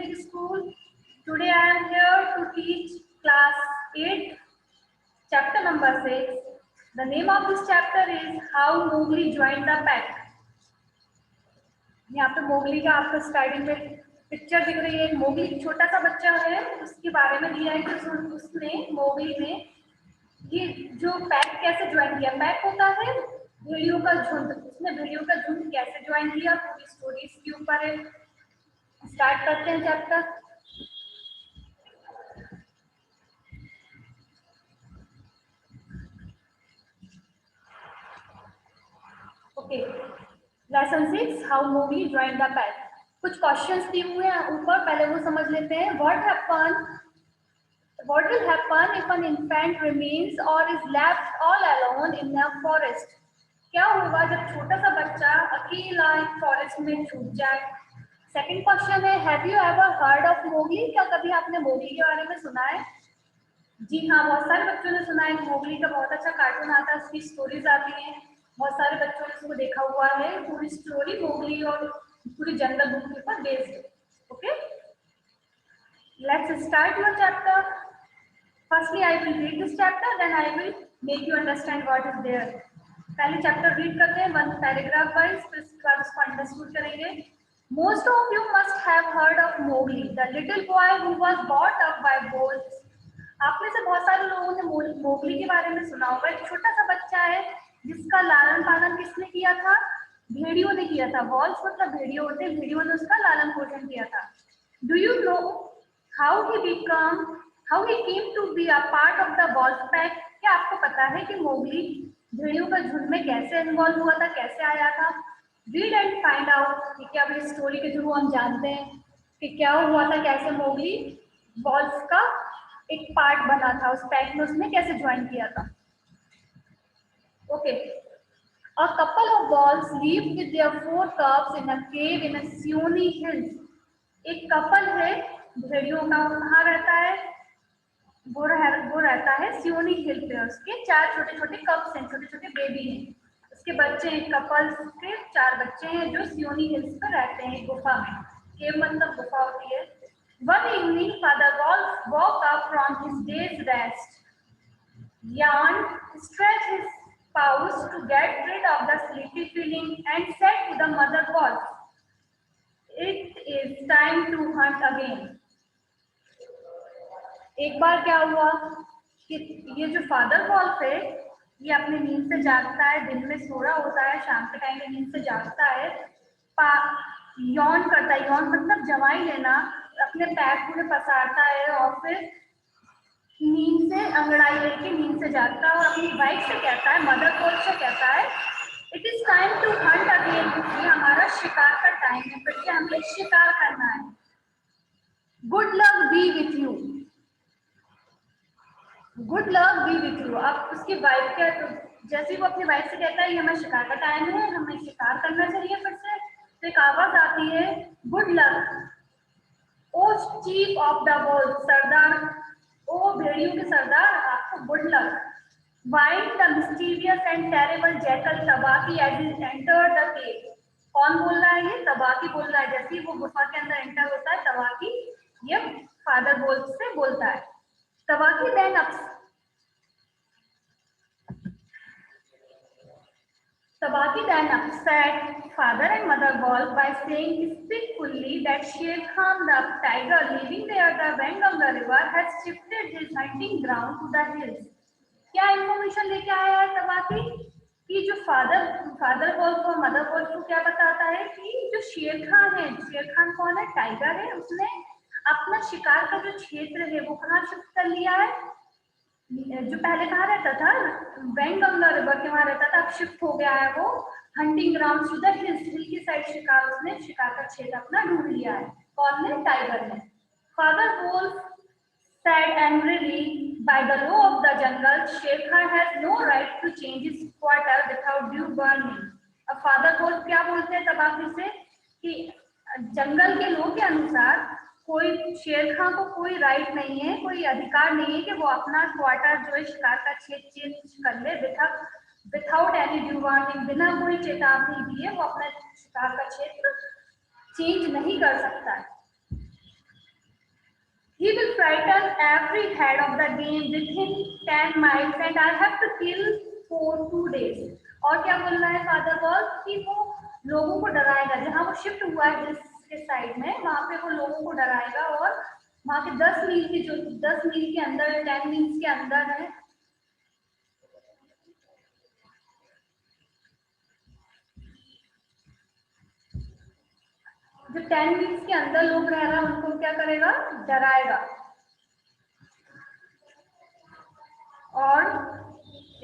Vedic School. Today I am here to teach class 8, chapter number 6. The name of this chapter is How Mowgli Joined the Pack. यहाँ पे Mowgli का आपको starting में picture दिख रही है। Mowgli छोटा सा बच्चा है, उसके बारे में दिया है कि उसने मोगली ने ये जो पैक कैसे ज्वाइन किया। पैक होता है भेड़ियों का झुंड, उसने भेड़ियों का झुंड कैसे ज्वाइन किया, पूरी स्टोरी इसके ऊपर है। स्टार्ट करते हैं chapter. Okay, lesson 6 how Mowgli join the pack. कुछ क्वेश्चंस दिए हुए हैं ऊपर, पहले वो समझ लेते हैं। What will happen if an infant remains or is left all alone in a forest? क्या होगा जब छोटा सा बच्चा अकेला एक फॉरेस्ट में छूट जाए। सेकंड क्वेश्चन है, have you ever heard of Mowgli? क्या कभी आपने मोगली के बारे में सुना है? जी हाँ, बहुत सारे बच्चों ने सुना है। मोगली का बहुत अच्छा कार्टून आता है, उसकी स्टोरीज आती हैं, बहुत सारे बच्चों ने उसको देखा हुआ है। पूरी स्टोरी मोगली और पूरी जंगल बुक के ऊपर बेस्ड है। Okay, let's start your chapter. Firstly, I will read this chapter, then I will make you understand what is there. पहले चैप्टर रीड करते हैं, वन पैराग्राफ वाइज, फिर उसके बाद उसको अंडरस्टूड करेंगे। Most of you must have heard of Mowgli, the little boy who was brought up by wolves. आप में से बहुत सारे लोगों ने मोगली के बारे में सुना होगा। एक छोटा सा बच्चा है जिसका लालन पालन किसने किया था? भेड़ियों ने किया था। वॉल्स मतलब भेड़ियों होते हैं, भेड़ियों ने उसका लालन पोषण किया था। Do you know how he came to be a part of the wolf pack? क्या आपको पता है कि मोगली भेड़ियों का झुंड में कैसे इन्वॉल्व हुआ था, कैसे आया था? Read and find out. ठीक है, अब इस स्टोरी के थ्रू हम जानते हैं कि क्या हुआ था, कैसे मोगली वॉल्फ का एक पार्ट बना था, उस पैक में उसने कैसे ज्वाइन किया था। Okay, a couple of wolves lived with their 4 cubs in a cave in a Seoni hills. एक कपल है भेड़ियों का, कहाँ रहता है? वो रहता है सियोनी हिल पे। उसके 4 छोटे छोटे कप्स हैं, छोटे छोटे बेबी हैं, उसके बच्चे हैं। कपल्स के 4 बच्चे हैं जो सियोनी हिल्स पे रहते हैं, गुफा में। केव मतलब गुफा होती है। One evening father wolf woke up from his day's rest, yawned, stretched his paws to get rid of the sleepy feeling, and said to the mother wolf, "It is time to hunt again." एक बार क्या हुआ कि ये जो father wolf है, ये अपनी नींद से जागता है, दिन में सो रहा होता है, शाम के टाइम में नींद से जागता है, यौन करता है। यौन मतलब जमाई लेना, अपने पैर पूरे पसारता है और फिर नींद से अंगड़ाई लेके नींद से जागता है और अपनी वाइफ से कहता है, मदर वॉल्फ से कहता है, it is time to hunt again. ये हमारा शिकार का टाइम है, फिर से हमें शिकार करना है। Good luck B with you, good luck B with you. अब उसकी वाइफ क्या, तो जैसे ही वो अपनी वाइफ से कहता है ये हमें शिकार का टाइम है, हमें शिकार करना चाहिए, फिर से तो एक आवाज आती है, good luck O chief of the wolf, सरदार, ओ भेड़ियों के सरदार, आपको good luck. Whined the mysterious and terrible jackal Tabaqui as he entered the cave. कौन बोल रहा है? ये तबाकी बोल रहा है। जैसे ही वो गुफा के अंदर एंटर होता है, तबाकी ये फादर वॉल्फ से बोलता है। Tawaki then upset father and mother wolf by saying despitefully that Sher Khan the tiger living near the bank of the river has shifted his hunting ground to the hills. क्या information लेके आया है तबाकी कि जो father wolf और mother wolf को क्या बताता है कि जो शेर खान है, शेर खान कौन है? टाइगर है। उसने अपना शिकार का जो क्षेत्र है वो कहाँ शिफ्ट कर लिया है? जो पहले कहाँ रहता था, वेंगंगा रिवर के वहां रहता था, अब शिफ्ट हो गया है वो hunting ground to the hills. Hill की साइड शिकार, उसने शिकार का क्षेत्र अपना ढूंढ लिया है। कौन ने? टाइगर ने। Father wolf said angrily, by the law of the jungle, Sher Khan has no right to change his quarter without due warning. अब फादर वोल्फ क्या बोलते हैं तबाकी से कि जंगल के लॉ के अनुसार कोई शेर खां को कोई राइट नहीं है, कोई अधिकार नहीं है कि वो अपना क्वार्टर जो है शिकार का क्षेत्र चेंज कर ले विदाउट एनी ड्यू वार्निंग, बिना कोई चेतावनी दिए वो अपना शिकार का क्षेत्र चेंज नहीं कर सकता है। He will frighten every head of the game within 10 miles and I have to kill for 2 days. और क्या बोल रहा है फादर वॉल्फ कि वो लोगों को डराएगा, जहां वो शिफ्ट हुआ है जिसके साइड में, वहां पे वो लोगों को डराएगा और वहां के 10 मील की, जो 10 मील के अंदर, 10 मील के अंदर है, जो 10 मील के अंदर लोग रह रहा है उनको क्या करेगा, डराएगा। और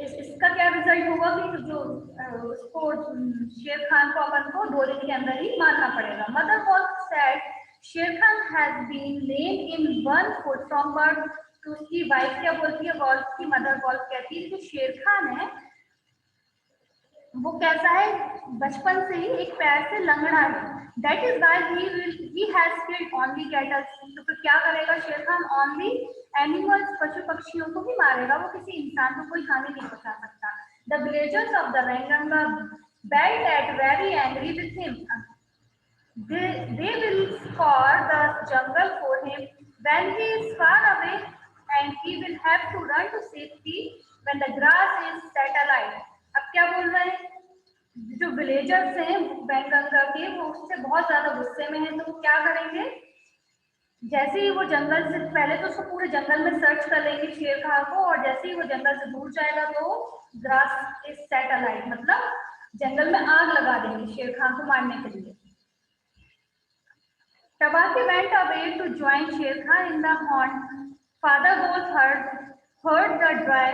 इसका क्या रिजल्ट होगा कि जो उसको शेर खान को अपन को 2 दिन के अंदर ही मारना पड़ेगा। Mother wolf said Shere Khan has been lame in 1 foot from birth. तो उसकी वाइफ क्या बोलती है, वॉल्फ की मदर वॉल्फ कहती है कि शेर खान है वो कैसा है, बचपन से ही एक पैर से लंगड़ा है। That is why he has killed only cattle. तो फिर क्या करेगा शेर खान, ओनली एनिमल्स, पशु पक्षियों को भी मारेगा, वो किसी इंसान को कोई हानि नहीं पहुंचा सकता। The villagers of the Waingunga belt at very angry with him. They will scour the jungle for him when he is far away and he will have to run to safety when the grass is set alight. अब क्या बोल रहे हैं, जो villagers हैं बैंगंगा के, वो उससे बहुत ज्यादा गुस्से में हैं, तो वो क्या करेंगे, जैसे ही वो जंगल से, पहले तो उसको पूरे जंगल में सर्च कर लेंगे शेर खान को, और जैसे ही वो जंगल से दूर जाएगा तो ग्रास इज सेट अलाइट, मतलब जंगल में आग लगा देंगे शेर खान को मारने के लिए। Tabaki went away to join Sher Khan in the haunt. Father Wolf heard the dry,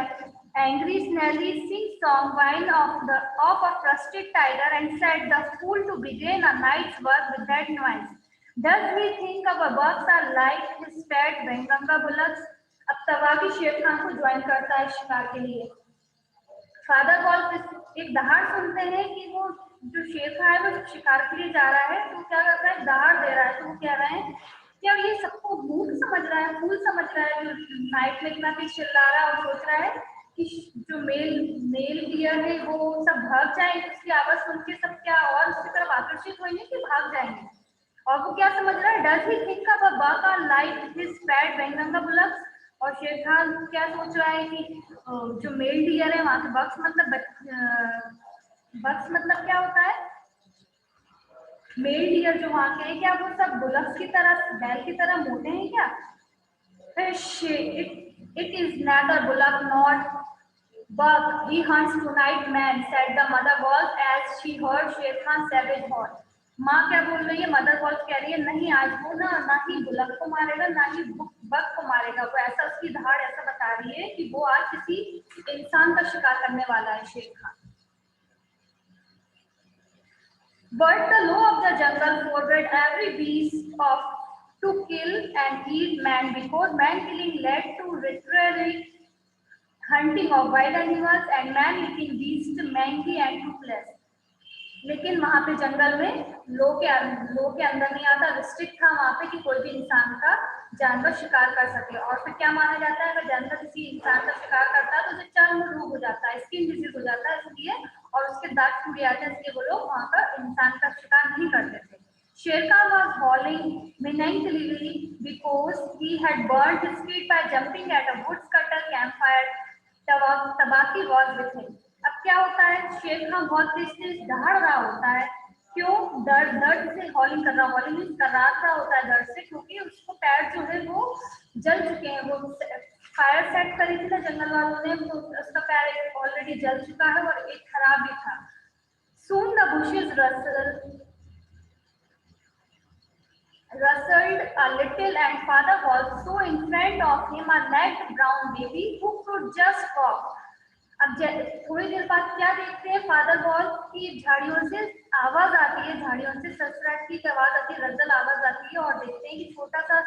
angry, snarly sing-song whine of a frustrated tiger and said, "The fool to begin a night's work with that noise. Does he think our bucks are like his fat Benganga bullocks?" अब तबाकी शेर खान को join करता है शिकार के लिए। Father wolf एक दहाड़ सुनते हैं कि वो जो शेर खान है वो शिकार के लिए जा रहा है, तो क्या कर रहा है, दहाड़ दे रहा है। तो वो कह रहे हैं क्या ये सबको मूर्ख समझ रहा है, फूल समझ रहा है, जो नाइट में इतना तेज चिल्ला रहा है और सोच रहा है कि जो मेल डियर है वो सब भाग जाएंगे, उसकी आवाज सुन के सब क्या और उसकी तरफ आकर्षित होंगे कि भाग जाएंगे। और वो क्या समझ रहा है, does he think of a buck are like his fat Waingunga bullocks. और शेर खान क्या सोच रहा है कि जो मेल डियर है वहां के बक्स मतलब क्या होता है, मेल डियर जो वहां के हैं, क्या वो सब बुलक्स की तरह, बैल की तरह मोटे हैं क्या? It is neither bullock nor buck. He hunts tonight, man," said the mother wolf as she heard Sher Khan's savage horn. माँ क्या बोल रही है, मदर वॉल्फ कह रही है नहीं, आज वो ना ही बुलक को मारेगा ना ही बक को मारेगा, वो ऐसा, उसकी धाड़ ऐसा बता रही है कि वो आज किसी इंसान का शिकार करने वाला है शेर Khan. But the law of the jungle forbade every beast to kill and eat man, because man killing led to ritualistic hunting of wild animals and man eating beasts mangy and toothless. लेकिन वहां पे जंगल में लो के अंदर नहीं आता, restrict था वहां पे कि कोई भी इंसान का जानवर शिकार कर सके। और फिर क्या माना जाता है, अगर जानवर किसी इंसान का शिकार करता है तो उसे चर्म रोग हो जाता है, स्किन डिजीज हो जाता है, इसलिए, और उसके दांत टूट जाते हैं, इसलिए वो लोग वहां पर इंसान का शिकार नहीं करते थे। Sher Khan was howling menacingly because he had burned his feet by jumping at a woodcutter campfire. Tabaki was with him. अब क्या होता है, शेर खान बहुत तेज दहाड़ रहा होता है, क्यों, दर्द से हॉलिंग कर रहा, हॉलिंग कराहट रहा होता है दर्द से, क्योंकि उसको पैर जो है वो जल चुके हैं, वो फायर सेट करी थी ना जंगल वालों ने, तो उसका पैर ऑलरेडी जल चुका है और एक खराब भी था। Soon the bushes rustled a little and Father Wolf saw in front of him a necked brown baby who could just walk. अब थोड़ी देर बाद क्या देखते हैं, फादर वॉल्फ की झाड़ियों से आवाज आती है, झाड़ियों से ससराट की आवाज आती है, रद्दल आवाज आती है, और देखते हैं कि छोटा सा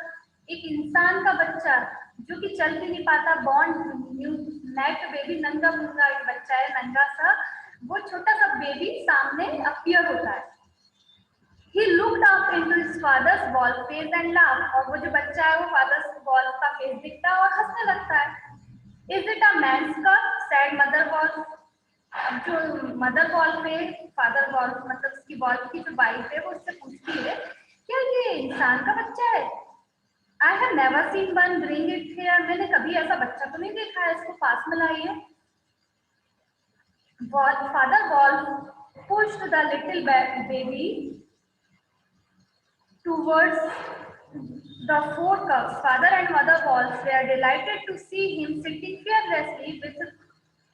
एक इंसान का बच्चा जो कि चल भी नहीं पाता, बॉर्न न्यू नेक्ड बेबी, नंगा मुंगा एक बच्चा है, नंगा सा, वो छोटा सा बेबी सामने अपीयर होता है। He looked up into his father's wolf face and laughed. और वो जो बच्चा है वो फादर वॉल्फ का फेस दिखता है और हंसने लगता है। Is it a man's cub? said mother wolf. अब जो मदर वॉल्फ है, फादर वॉल्फ मतलब उसकी वॉल्फ की जो वाइफ है, वो उससे पूछती है क्या ये इंसान का बच्चा है? I have never seen one bring it here, मैंने कभी ऐसा बच्चा तो नहीं देखा है, इसको पास में लाइए। Father wolf pushed the little baby towards the four cups. Father and mother wolves were delighted to see him sitting fearlessly with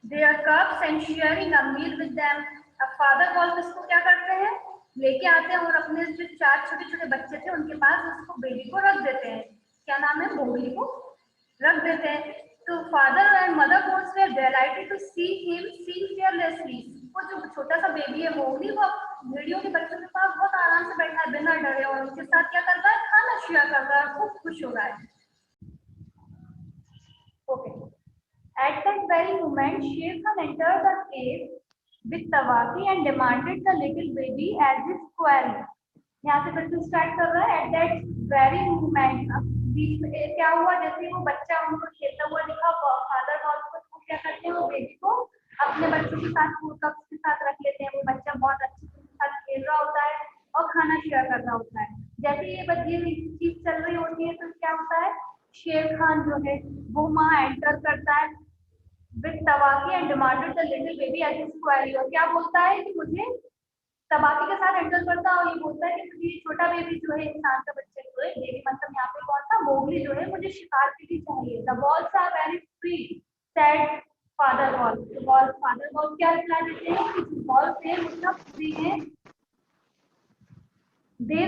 their cups and sharing a meal with them. अब फादर वॉल्फ इसको क्या करते हैं, लेके आते हैं और अपने जो 4 छोटे छोटे बच्चे थे उनके पास उसको बेबी को रख देते हैं, क्या नाम है, मोगली को रख देते हैं। तो father and mother wolves were delighted to see him seeing fearlessly, वो जो छोटा सा बेबी है मोगली, वो भेड़ियों के बच्चों के पास बहुत आराम से बैठा है बिना डरे, और उनके साथ क्या कर रहा है, खाना शेयर कर रहा है, खूब खुश हो रहा है। Okay, at that very moment Sher Khan entered the cave with Tawaki and demanded the little baby as his quarry. यहाँ से फिर से स्टार्ट कर रहा है, एट दैट वेरी मोमेंट। अब बीच में क्या हुआ, जैसे वो बच्चा उनको खेलता हुआ दिखा, फादर वॉल्फ को क्या करते हैं, वो बेबी को अपने बच्चों के साथ फूड कप्स के साथ रख लेते हैं। वो बच्चा बहुत अच्छे से उनके साथ खेल रहा होता है और खाना शेयर कर रहा होता है। जैसे ये चीज चल रही होती है तो क्या होता है, शेर खान जो है वो वहाँ एंटर करता है with Tabaqui and demanded the little baby as his quarry, और क्या बोलता है कि मुझे तबाकी के साथ एंटर करता है और ये बोलता है कि मुझे छोटा बेबी जो है, इंसान का बच्चा जो है, बेबी मतलब यहाँ पे कौन सा, मोगली जो है, मुझे शिकार के लिए चाहिए। The wolves are very free said father wolf. Father wolf क्या रिप्लाई देते हैं कि वॉल्फ है उतना फ्री है, they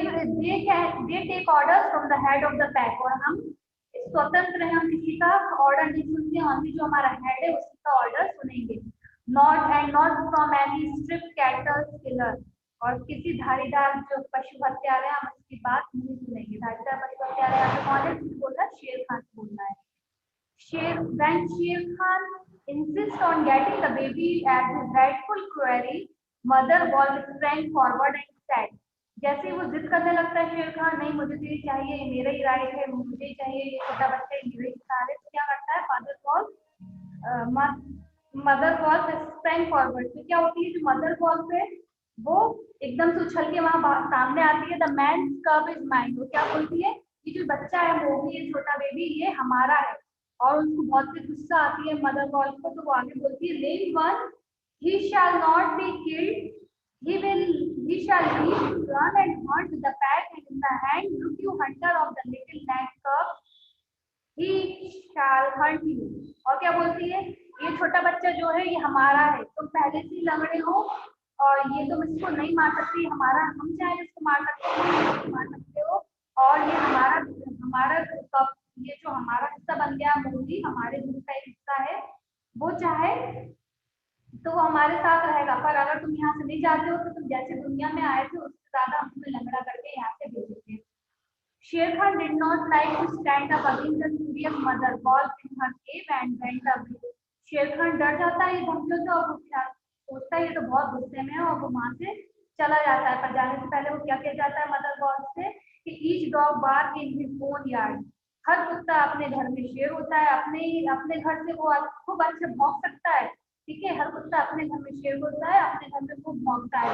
take orders from the head of the pack, और हम स्वतंत्र हैं, हम किसी का ऑर्डर नहीं सुनते, ओनली जो हमारा हेड है उसी का ऑर्डर सुनेंगे। Not from any स्ट्रिप्ट cattle killer, और किसी धारीदार जो पशु हत्यारे हैं हम उसकी बात नहीं सुनेंगे। धारीदार पशु हत्यारे यहाँ पे कौन है, बोल रहा है, शेर खान बोलना है। When Sher Khan insists on getting the baby as his rightful quarry, mother wolf sprang forward and said, जैसे ही वो जिद करने लगता है शेर खान, नहीं मुझे तो ये चाहिए, ये मेरा ही राइट है, मुझे ही चाहिए, ये छोटा बच्चा है, मेरा ही सारे, तो क्या करता है father wolf, mother wolf sprang forward. तो क्या होती है, जो मदर वॉल्फ है वो एकदम से उछल के वहां सामने आती है। द मैन कब इज माइंड, वो क्या बोलती है कि जो बच्चा है मोगली, ये छोटा बेबी, ये हमारा है, और उनको बहुत सी गुस्सा आती है मदर वॉल्फ को, तो वो आगे बोलती है, live one he shall not be killed, he shall leave to run and hunt the pack, and in the hand look you hunter of the little land cub, he shall hunt you। और क्या बोलती है, ये छोटा बच्चा जो है ये हमारा है, तुम पहले से ही लंगड़े हो और ये तुम इसको नहीं मार सकती, हमारा, हम चाहे इसको मार सकते हो, नहीं मार सकते हो, और ये हमारा कब, ये जो हमारा हिस्सा बन गया मोगली, हमारे दूध का एक हिस्सा है, वो चाहे तो वो हमारे साथ रहेगा, पर अगर तुम यहाँ से नहीं जाते हो तो तुम जैसे दुनिया में आए थे उससे ज्यादा हम तुम्हें लंगड़ा करके यहाँ से भेजेंगे। Sher Khan did not like to stand up against the furious mother wolf in her cave and went away। शेर खान डर जाता है ये धमकियों से, और वो क्या सोचता है ये तो बहुत गुस्से में है, और वो वहां से चला जाता है। पर जाने से पहले वो क्या कह जाता है मदर वॉल्फ से कि each dog bark in his own yard, हर कुत्ता अपने घर में शेर होता है, अपने घर से वो खूब अच्छे भौंक सकता है, ठीक है, हर कुत्ता अपने घर में शेर होता है, अपने घर में खूब भौंकता है।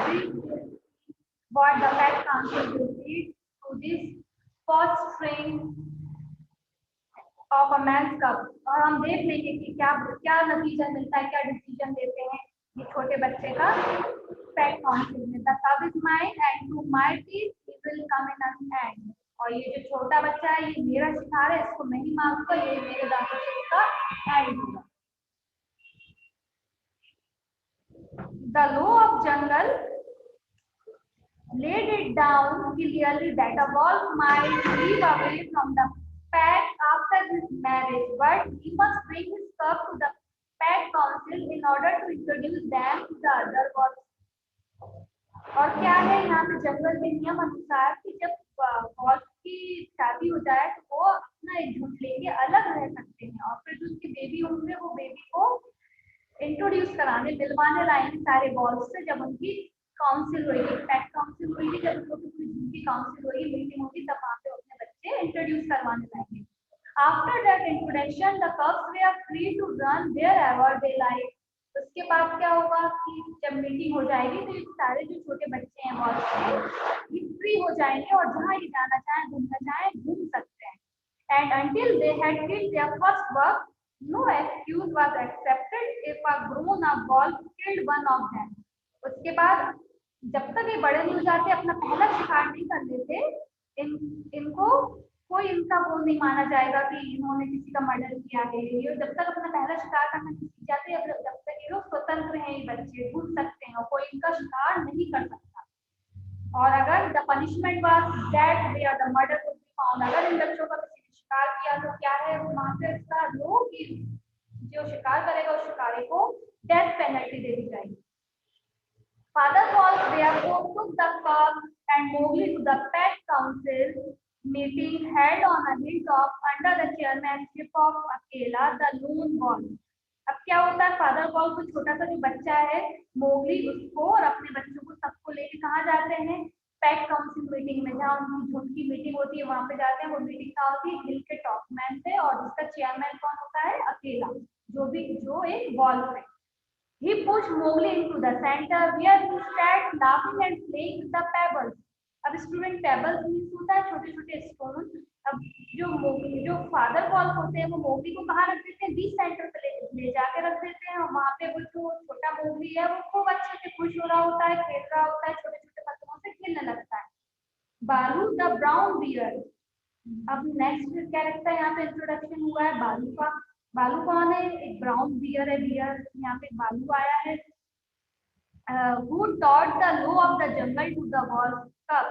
What the pet council will lead to this fostering of a man's cub, और हम देख लेंगे कि क्या क्या नतीजा मिलता है, क्या डिसीजन देते हैं ये छोटे बच्चे का पेट काउंसिल में। The cub is mine and to my teeth he will come in an end, और ये जो छोटा बच्चा है ये मेरा शिकार है, इसको मैं ही मारूंगा, ये मेरे दांतों से इसका एंड होगा। The law of jungle laid it down clearly that a wolf might live away from the pack after his marriage, but he must bring his cub to the pack council in order to introduce them to the other wolves। और क्या है यहाँ पे जंगल के नियम अनुसार कि जब वॉल्फ की शादी हो जाए तो वो अपना एक झुंड लेके अलग रह सकते हैं, और फिर जो उसके बेबी होंगे वो बेबी को इंट्रोड्यूस कराने, दिलवाने लाएंगे सारे वॉल्फ से। जब उनकी काउंसिल होगी, पेट काउंसिल होगी, जब उन लोगों की झुंड की काउंसिल होगी, मीटिंग होगी, तब वहाँ पे अपने बच्चे इंट्रोड्यूस करवाने लाएंगे। After that introduction the cubs were are free to run wherever they like. उसके बाद क्या होगा कि जब मीटिंग हो जाएगी तो ये सारे जो छोटे बच्चे हैं वॉल्फ के, ये फ्री हो जाएंगे और जहाँ ये जाना चाहें, घूमना चाहें, घूम सकते हैं। until they had killed their first buck, no excuse was accepted if a grown-up wolf killed one of them. उसके बाद जब तक ये बड़े नहीं हो जाते, अपना पहला शिकार नहीं कर लेते, इनको कोई इनका वो नहीं माना जाएगा कि इन्होंने किसी का मर्डर किया है। ये जब तक अपना पहला शिकार करना सीख जाते हैं, जब तक ये लोग स्वतंत्र हैं, ये बच्चे घूम सकते हैं और कोई इनका शिकार नहीं कर सकता। और अगर the punishment was that they are the murder would be found, अगर इन बच्चों का किसी ने शिकार किया तो क्या है वहां पे इसका लो कि जो शिकार करेगा उस शिकारी को डेथ पेनल्टी दे दी जाएगी। Father Wolf therefore took the cub and Mowgli to the pet council meeting held on a hilltop under the chairmanship of Akela the lone wolf. अब क्या होता है, फादर वॉल्फ को छोटा सा जो बच्चा है मोगली, उसको और अपने बच्चों को सबको लेके कहाँ जाते हैं, पेट काउंसिल मीटिंग में, जहाँ उनकी झुंड की मीटिंग होती है वहां पे जाते हैं। वो मीटिंग कहाँ होती है, हिल के टॉप मैन पे, और जिसका चेयरमैन कौन होता है, अकेला, जो एक वॉल्फ है। He pushed Mowgli into the center where he sat laughing and playing with the pebbles. अब स्टूडेंट पेबल्स मीन्स होता है छोटे छोटे स्टोन। अब जो फादर वॉल्फ होते हैं वो मोगली को कहाँ रख देते हैं, बीच सेंटर पे ले जाके रख देते हैं, और वहाँ पे वो जो छोटा मोगली है वो खूब अच्छे से खुश हो रहा होता है, खेल रहा होता है, छोटे छोटे पत्थरों से खेलने लगता है। बालू द ब्राउन बियर। अब नेक्स्ट कैरेक्टर यहाँ पे इंट्रोडक्शन हुआ है बालू का। बालू कौन है, एक ब्राउन बियर है, बियर यहाँ पे बालू आया है। Who taught the law of the jungle to the wolf cub,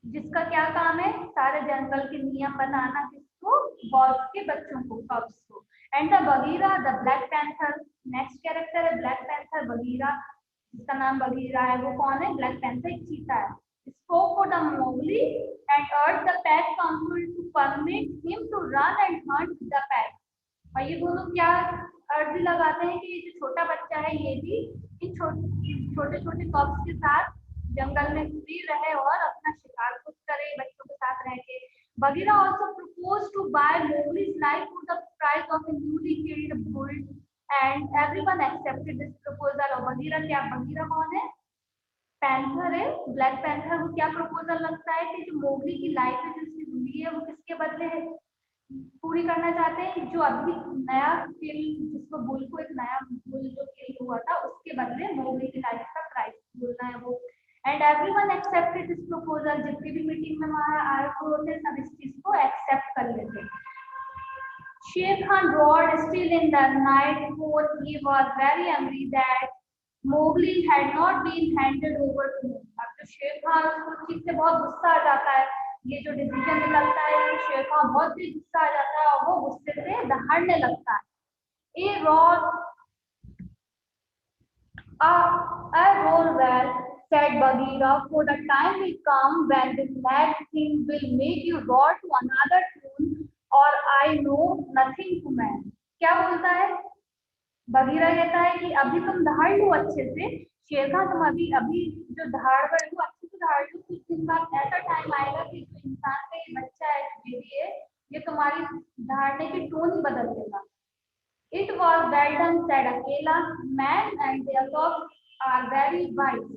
जिसका क्या काम है, सारे जंगल के नियम बनाना, किसको, वॉल्फ के बच्चों को, कब्स को। And the Bagheera the black panther, next character है ब्लैक पैंथर बगीरा, जिसका नाम बगीरा है, वो कौन है, ब्लैक पैंथर एक चीता है। Spoke for the Mowgli and urged the pet council to permit him to run and hunt the pet. और ये दोनों क्या अर्जी लगाते हैं कि ये जो छोटा बच्चा है ये भी इन छोटे छोटे कब्स के साथ जंगल में फ्री रहे और अपना शिकार खुद करे, बच्चों के साथ रह के। Bagheera also proposed to buy Mowgli's life for the price of a newly killed bull and everyone accepted this proposal। और बगीरा क्या, बगीरा कौन है, पैंथर है, ब्लैक पैंथर। वो क्या प्रपोजल लगता है कि जो मोगली की लाइफ है, जो उसकी जिंदगी है, वो किसके बदले है पूरी करना चाहते हैं, जो अभी नया किल, जिसको बुल को एक नया बुल जो किल हुआ था उसके बदले मोगली की लाइफ का प्राइस बोलना है वो। And everyone accepted this proposal, जितनी भी मीटिंग में वहां आए होते सब इस चीज को एक्सेप्ट कर लेते। शेर Khan roared still in the night, for he was very angry that Mowgli had not been handed over to him। अब जो शेर खान, उसको चीज से बहुत गुस्सा आ जाता है, ये जो डिसीजन निकलता है, तो शेर खान बहुत ही गुस्सा आ जाता है और वो गुस्से से दहाड़ने लगता है। A roar well, said Bagheera, for the time will come when this mad thing will make you roar to another tune, or I know nothing to man। क्या बोलता है, बगीरा कहता है कि अभी तुम दहाड़ लो अच्छे से, शेर खान तुम अभी जो दहाड़ कर लो अच्छे से दहाड़ लो, कुछ दिन बाद ऐसा टाइम आएगा कि जो इंसान का ये बच्चा है, जो बेबी है, ये तुम्हारी दहाड़ने की टोन ही बदल देगा। It was well done, said अकेला, man and their cubs are very wise।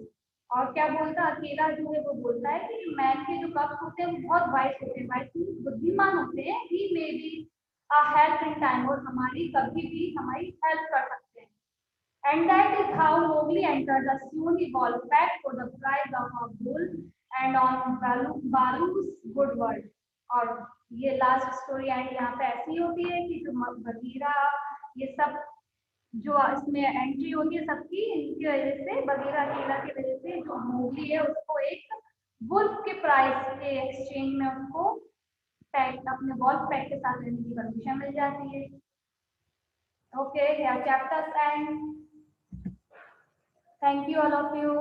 और क्या बोलता अकेला जो है वो बोलता है कि मैन के जो कब्स होते हैं वो बहुत वाइज होते हैं, वाइज बुद्धिमान होते हैं। He may be a help in time, और हमारी कभी भी हमारी हेल्प कर सकते हैं। And that is how Mowgli entered the Seoni Ball Pack for the prize of a bull and on Balu's good word। और ये लास्ट स्टोरी एंड यहाँ पे ऐसी होती है कि जो बगीरा, ये सब जो इसमें एंट्री होती है सबकी, इनकी वजह से, बगीरा अकेला की वजह से, जो मोगली है उसको एक वुल्फ के प्राइस के एक्सचेंज में उसको पैक, अपने वॉल्फ पैक के साथ रहने की परमिशन मिल जाती है। Okay, chapters and thank you all of you.